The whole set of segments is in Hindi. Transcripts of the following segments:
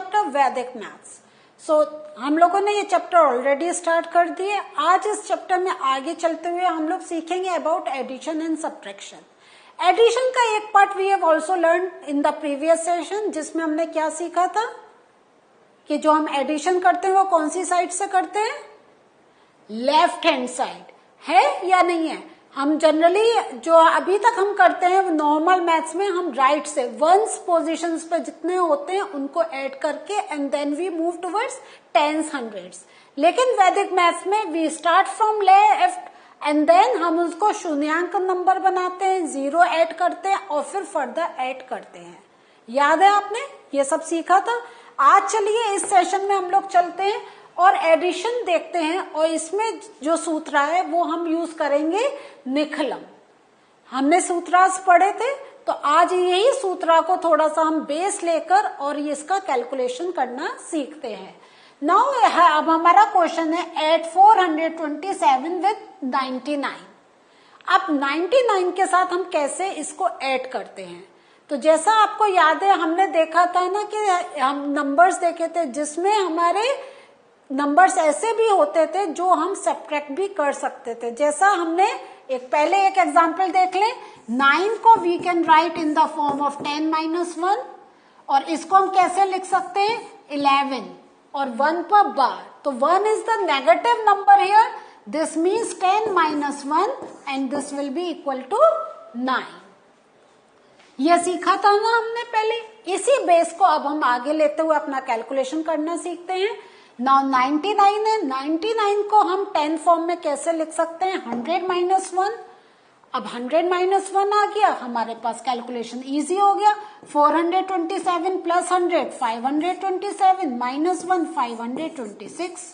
चैप्टर वैदिक मैथ्स। सो हम लोगों ने ये चैप्टर ऑलरेडी स्टार्ट कर दिए। आज इस चैप्टर में आगे चलते हुए हम लोग सीखेंगे about addition and subtraction. Addition का एक part we have also learn in the previous session, जिसमें हमने क्या सीखा था कि जो हम एडिशन करते हैं वो कौन सी साइड से करते हैं, लेफ्ट हैंड साइड, है या नहीं है। हम जनरली जो अभी तक हम करते हैं नॉर्मल मैथ्स में हम राइट से वंस पोजीशंस पे जितने होते हैं उनको ऐड करके and then we move towards tens hundreds. लेकिन वैदिक मैथ्स में we start from left and then हम उसको शून्यांक नंबर बनाते हैं, जीरो ऐड करते हैं और फिर फर्दर ऐड करते हैं। याद है आपने ये सब सीखा था। आज चलिए इस सेशन में हम लोग चलते हैं और एडिशन देखते हैं, और इसमें जो सूत्र है वो हम यूज करेंगे निखलम। हमने सूत्रास पढ़े थे, तो आज यही सूत्रा को थोड़ा सा हम बेस लेकर और इसका कैलकुलेशन करना सीखते हैं। नाउ अब हमारा क्वेश्चन है एट 427 विद 99। अब 99 के साथ हम कैसे इसको ऐड करते हैं, तो जैसा आपको याद है हमने देखा था ना कि हम नंबर्स देखे थे जिसमें हमारे नंबर्स ऐसे भी होते थे जो हम सब्ट्रैक्ट भी कर सकते थे। जैसा हमने पहले एक एग्जांपल देख लें, 9 को we can write in the form of 10 - 1, और इसको हम कैसे लिख सकते हैं 11 और 1 पर बार। तो 1 is the negative number here, this means 10 - 1 and this will be equal to 9। यह सीखा था ना हमने पहले। इसी बेस को अब हम आगे लेते हुए अपना कैलकुलेशन करना सीखते हैं। नाउ 99 है, 99 को हम 10 फॉर्म में कैसे लिख सकते हैं 100 - 1। अब 100 - 1 आ गया, हमारे पास कैलकुलेशन इजी हो गया। 427 प्लस 100 527 माइनस 1 526।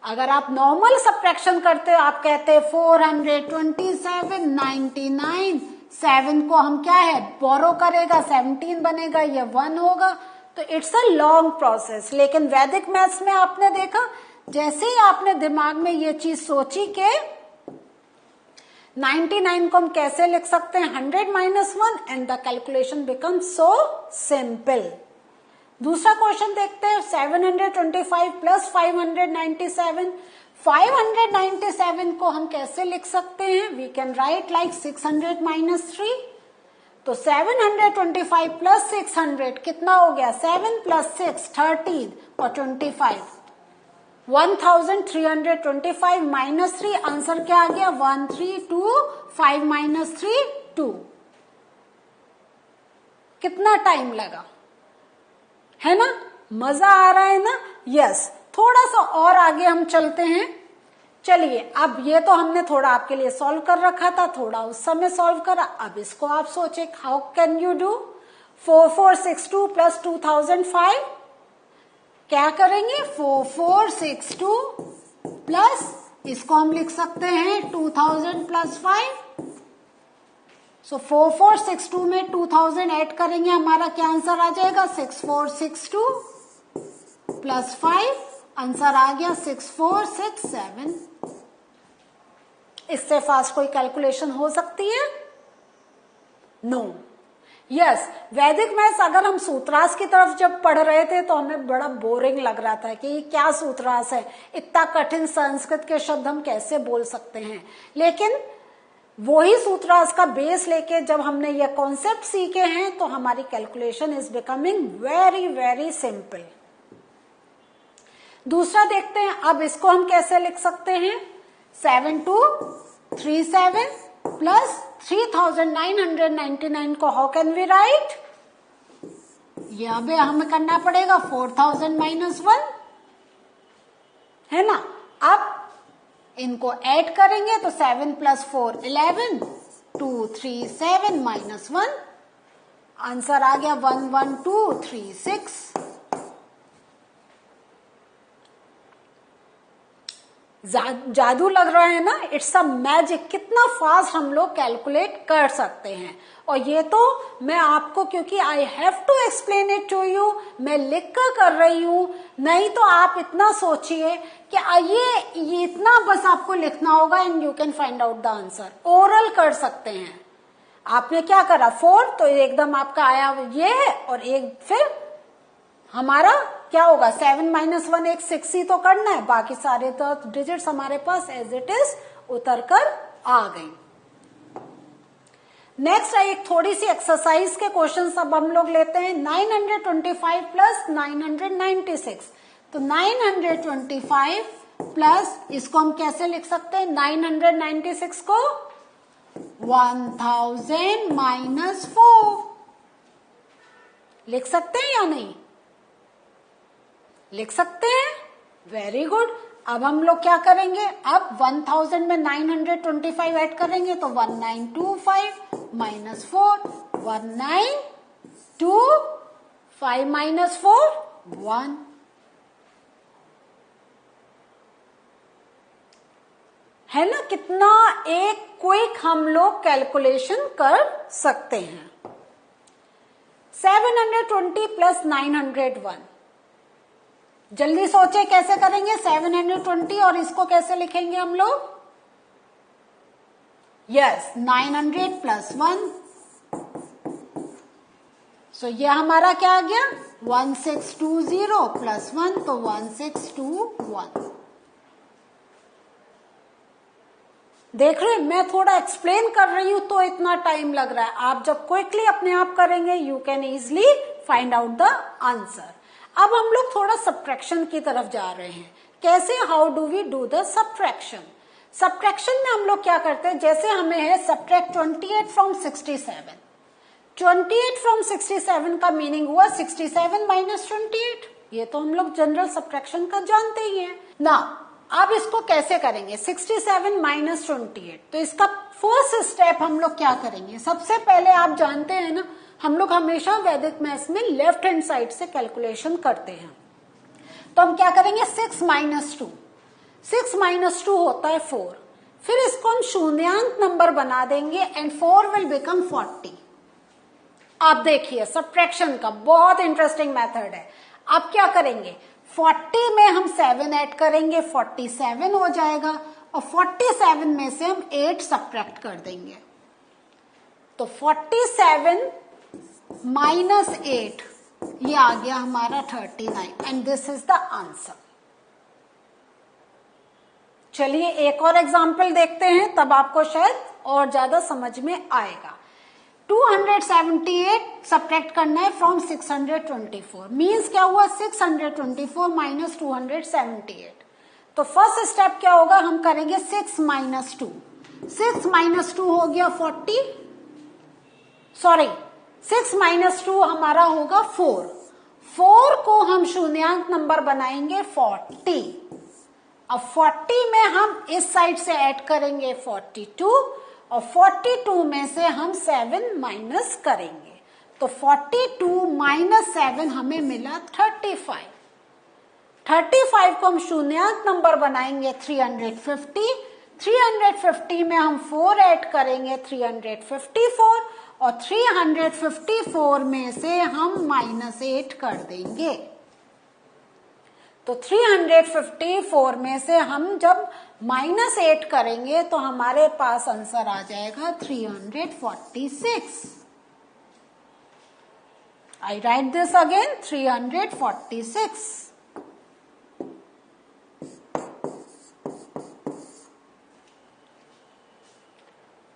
अगर आप नॉर्मल सब्ट्रैक्शन करते हो, आप कहते हैं 427 99, 7 को हम क्या है बोरो करेगा 17 बनेगा, ये 1 होगा। तो इट्स अ लॉन्ग प्रोसेस। लेकिन वैदिक मैथ्स में आपने देखा, जैसे ही आपने दिमाग में ये चीज सोची कि 99 को हम कैसे लिख सकते हैं 100 - 1 and the calculation become so simple. दूसरा क्वेश्चन देखते हैं 725 प्लस 597। 597 को हम कैसे लिख सकते हैं, वी कैन राइट लाइक 600 - 3। तो 725 प्लस 600 कितना हो गया 7 प्लस 6 13 और 25 1325 माइनस 3, आंसर क्या आ गया 1325 माइनस 3 2। कितना टाइम लगा, है ना, मजा आ रहा है ना। यस, थोड़ा सा और आगे हम चलते हैं। चलिए, अब ये तो हमने थोड़ा आपके लिए सॉल्व कर रखा था, थोड़ा उस समय सॉल्व करा। अब इसको आप सोचे how can you do 4462 plus 2005। क्या करेंगे 4462 प्लस इसको हम लिख सकते हैं 2000 प्लस 5। सो 4462 में 2000 ऐड करेंगे, हमारा क्या आंसर आ जाएगा 6462 प्लस 5, आंसर आ गया 6467। इससे फास्ट कोई कैलकुलेशन हो सकती है? नो। यस, वैदिक मैथ्स अगर हम सूत्रास की तरफ जब पढ़ रहे थे तो हमें बड़ा बोरिंग लग रहा था कि ये क्या सूत्रास है, इतना कठिन संस्कृत के शब्द हम कैसे बोल सकते हैं। लेकिन वही सूत्रास का बेस लेके जब हमने ये कॉन्सेप्ट सीखे हैं तो हमारी calculation is becoming very very simple. दूसरा देखते हैं, अब इसको हम कैसे लिख सकते हैं 7237 प्लस 3999 को हाउ कैन वी राइट, ये अब हमें करना पड़ेगा 4000 माइनस 1, है ना। अब इनको ऐड करेंगे तो 7 प्लस 4 11 237 माइनस 1, आंसर आ गया 11236। जादू लग रहा है ना, इट्स अ मैजिक, कितना फास्ट हम लोग कैलकुलेट कर सकते हैं। और ये तो मैं आपको, क्योंकि I have to explain it to you, मैं लिख कर रही हूं, नहीं तो आप इतना सोचिए कि ये इतना बस आपको लिखना होगा and you can find out the answer. Oral कर सकते हैं, आपने क्या करा 4, तो एकदम आपका आया ये है, और एक फिर हमारा क्या होगा 7 - 1 एक 6 ही तो करना है, बाकी सारे तो डिजिट्स हमारे पास एज इट इज उतर कर आ गई। नेक्स्ट एक थोड़ी सी एक्सरसाइज के क्वेश्चन अब हम लोग लेते हैं। 925 प्लस 996, तो 925 प्लस इसको हम कैसे लिख सकते हैं 996 को 1000 माइनस 4 लिख सकते हैं या नहीं? लिख सकते हैं, वेरी गुड। अब हम लोग क्या करेंगे, अब 1000 में 925 ऐड करेंगे तो 1925 माइनस 4, 1925 माइनस 4 1। है ना, कितना एक क्विक हम लोग कैलकुलेशन कर सकते हैं। 720 प्लस 901, जल्दी सोचे कैसे करेंगे 720 और इसको कैसे लिखेंगे हम लोग? यस 900 प्लस 1, सो ये हमारा क्या आ गया 1620 प्लस 1, तो 1621। देख रहे, मैं थोड़ा एक्सप्लेन कर रही हूं तो इतना टाइम लग रहा है, आप जब क्विकली अपने आप करेंगे you can easily find out the answer. अब हम लोग थोड़ा सब्ट्रैक्शन की तरफ जा रहे हैं। कैसे, how do we do the subtraction? Subtraction में हम लोग क्या करते हैं, जैसे हमें है सब्ट्रैक्ट 28 फ्रॉम 67, 28 फ्रॉम 67 का मीनिंग हुआ 67 माइनस 28, ये तो हम लोग जनरल सब्ट्रैक्शन का जानते ही है ना। अब इसको कैसे करेंगे 67 माइनस 28, तो इसका फर्स्ट स्टेप हम लोग क्या करेंगे, सबसे पहले आप जानते हैं ना हम लोग हमेशा वैदिक मैथ्स में लेफ्ट हैंड साइड से कैलकुलेशन करते हैं, तो हम क्या करेंगे 6 माइनस 2, 6 माइनस 2 होता है 4, फिर इसको हम शून्यांक नंबर बना देंगे एंड 4 विल बिकम 40। आप देखिए सब्ट्रैक्शन का बहुत इंटरेस्टिंग मेथड है। अब क्या करेंगे 40 में हम 7 ऐड करेंगे 47 हो जाएगा, और 47 में से हम 8 सब्ट्रैक्ट कर देंगे, तो 47 माइनस 8 ये आ गया हमारा 39 and this is the answer. चलिए एक और एग्जाम्पल देखते हैं, तब आपको शायद और ज्यादा समझ में आएगा। 278 सब्ट्रैक्ट करना है फ्रॉम 624, मीन्स क्या हुआ 624 माइनस 278, तो फर्स्ट स्टेप क्या होगा, हम करेंगे 6 माइनस 2, 6 माइनस 2 हो गया 40, सॉरी 6 माइनस 2 हमारा होगा 4, 4 को हम शून्यांक नंबर बनाएंगे 40, अब 40 में हम इस साइड से ऐड करेंगे 42, और 42 में से हम 7 माइनस करेंगे, तो 42 माइनस 7 हमें मिला 35, 35 को हम शून्यांक नंबर बनाएंगे 350, 350 में हम 4 ऐड करेंगे 354, और 354 में से हम माइनस 8 कर देंगे, तो 354 में से हम जब माइनस 8 करेंगे तो हमारे पास आंसर आ जाएगा 346। आई राइट दिस अगेन 346।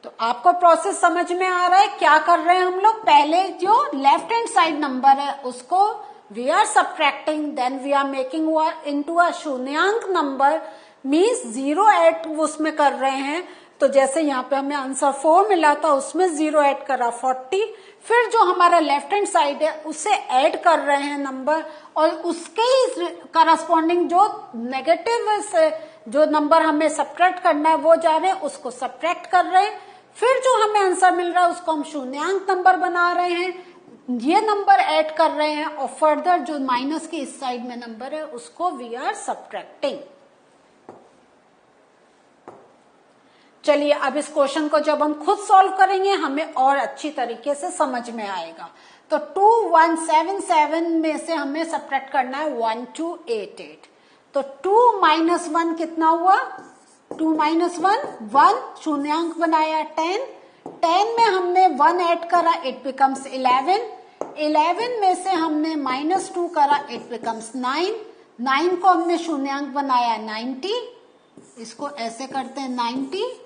तो आपको प्रोसेस समझ में आ रहा है, क्या कर रहे हैं हम लोग, पहले जो लेफ्ट हैंड साइड नंबर है उसको we are subtracting, then we are making into a शून्यांक नंबर, मीन्स 0 ऐड उसमें कर रहे हैं, तो जैसे यहाँ पे हमें आंसर 4 मिला था उसमें 0 ऐड करा 40, फिर जो हमारा लेफ्ट हैंड साइड है उससे ऐड कर रहे हैं नंबर, और उसके ही करस्पॉन्डिंग जो नेगेटिव से जो नंबर हमें सब्ट्रैक्ट करना है वो जा रहे हैं, उसको सब्ट्रैक्ट कर रहे हैं, फिर जो हमें आंसर मिल रहा है उसको हम शून्यांक नंबर बना रहे हैं, ये नंबर ऐड कर रहे हैं, और फर्दर जो माइनस के इस साइड में नंबर है उसको वी आर सब्ट्रैक्टिंग। चलिए अब इस क्वेश्चन को जब हम खुद सॉल्व करेंगे हमें और अच्छी तरीके से समझ में आएगा। तो 2177 में से हमें सब्ट्रैक्ट करना है 1288, तो 2 माइनस 1 कितना हुआ, 2 माइनस 1 1, शून्यांक बनाया 10, 10 में हमने 1 ऐड करा, इट बिकम्स 11। 11 में से हमने -2 करा, इट बिकम्स 9। 9 को हमने शून्यांक बनाया 90, इसको ऐसे करते हैं 90,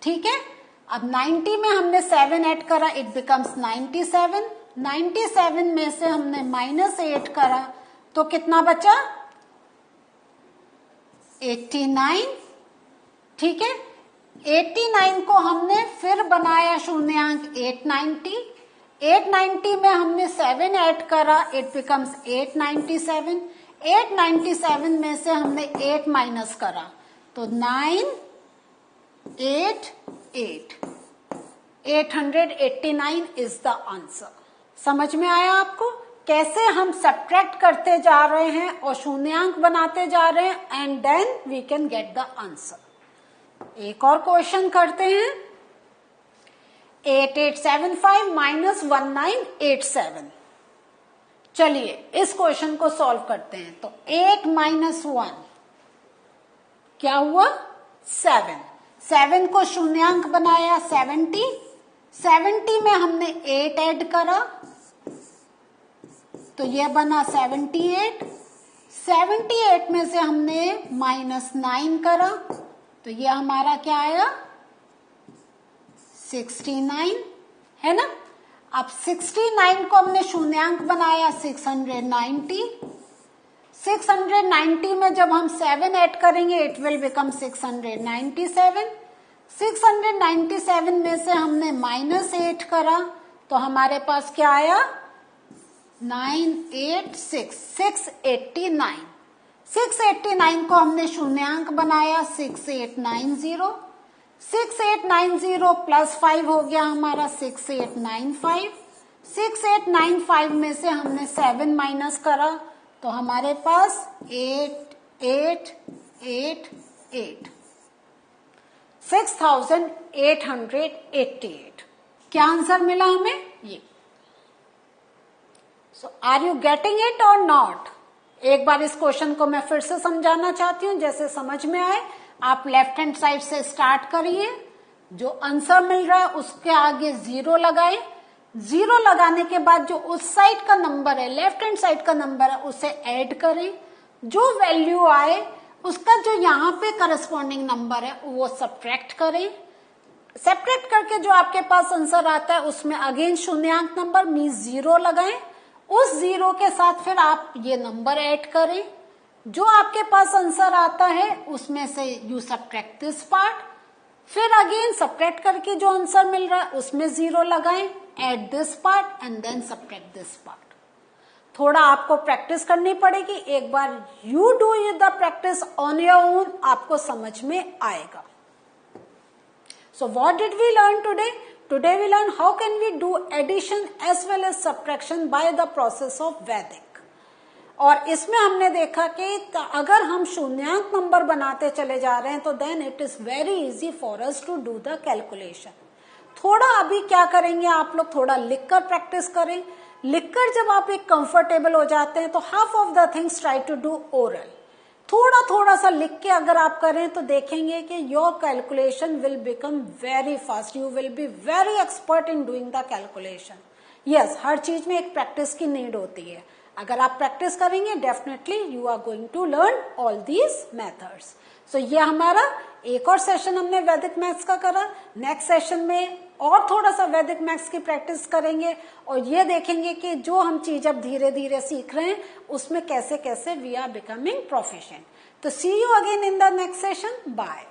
ठीक है। अब 90 में हमने 7 ऐड करा, इट बिकम्स 97। 97 में से हमने -8 करा तो कितना बचा, 89, ठीक है। 89 को हमने फिर बनाया शून्यांक 890। 890 में हमने 7 ऐड करा, इट बिकम्स 897। 897 में से हमने 8 माइनस करा तो 988। 889 इज द आंसर। समझ में आया आपको कैसे हम सब्ट्रैक्ट करते जा रहे हैं और शून्यांक बनाते जा रहे हैं and then we can get the answer. एक और क्वेश्चन करते हैं। 8875 माइनस 1987। चलिए इस क्वेश्चन को सॉल्व करते हैं। तो 8 माइनस 1 क्या हुआ, 7। 7 को शून्यांक बनाया 70। 70 में हमने 8 ऐड करा तो ये बना 78। 78 में से हमने -9 करा तो ये हमारा क्या आया, 69, है ना। अब 69 को हमने शून्यांक बनाया 690। 690 में जब हम 7 ऐड करेंगे इट विल बिकम 697। 697 में से हमने -8 करा तो हमारे पास क्या आया, 986, 689। 689 को हमने शून्यांक बनाया 6890। 6890 प्लस 5 हो गया हमारा 6895। 6895 में से हमने 7 माइनस करा तो हमारे पास 8888, 6888। क्या आंसर मिला हमें, ये। सो आर यू गेटिंग इट और नॉट? एक बार इस क्वेश्चन को मैं फिर से समझाना चाहती हूँ, जैसे समझ में आए। आप लेफ्ट हैंड साइड से स्टार्ट करिए, जो आंसर मिल रहा है उसके आगे 0 लगाए। 0 लगाने के बाद जो उस साइड का नंबर है, लेफ्ट हैंड साइड का नंबर है, उसे ऐड करें। जो वैल्यू आए उसका जो यहाँ पे करस्पॉन्डिंग नंबर है वो सब्ट्रैक्ट करें। सब्ट्रैक्ट करके जो आपके पास आंसर आता है उसमें अगेन शून्यांक नंबर मीन्स 0 लगाएं। उस 0 के साथ फिर आप ये नंबर ऐड करें। जो आपके पास आंसर आता है उसमें से यू सब्ट्रैक्ट दिस पार्ट, फिर अगेन सब्ट्रैक्ट करके जो आंसर मिल रहा है उसमें 0 लगाएं, add this part and then subtract this part. थोड़ा आपको प्रैक्टिस करनी पड़ेगी। एक बार you do the practice on your own, आपको समझ में आएगा। So what did we learn today? Today we learn how can we do addition as well as subtraction by the process of Vedic। और इसमें हमने देखा कि अगर हम शून्यांक नंबर बनाते चले जा रहे हैं तो then it is very easy for us to do the calculation। थोड़ा अभी क्या करेंगे आप लोग, थोड़ा लिखकर प्रैक्टिस करें। लिखकर जब आप एक कंफर्टेबल हो जाते हैं तो half of the things try to do oral. थोड़ा थोड़ा सा लिख के अगर आप करें तो देखेंगे कि your calculation will become very fast, you will be very expert in doing the calculation. Yes, हर चीज में एक प्रैक्टिस की नीड होती है। अगर आप प्रैक्टिस करेंगे definitely you are going to learn all these methods. So ये हमारा एक और सेशन हमने वैदिक मैथ्स का करा। नेक्स्ट सेशन में और थोड़ा सा वैदिक मैथ्स की प्रैक्टिस करेंगे और ये देखेंगे कि जो हम चीज अब धीरे धीरे सीख रहे हैं उसमें कैसे कैसे वी आर बिकमिंग प्रोफिशिएंट। तो see you again in the next session. Bye.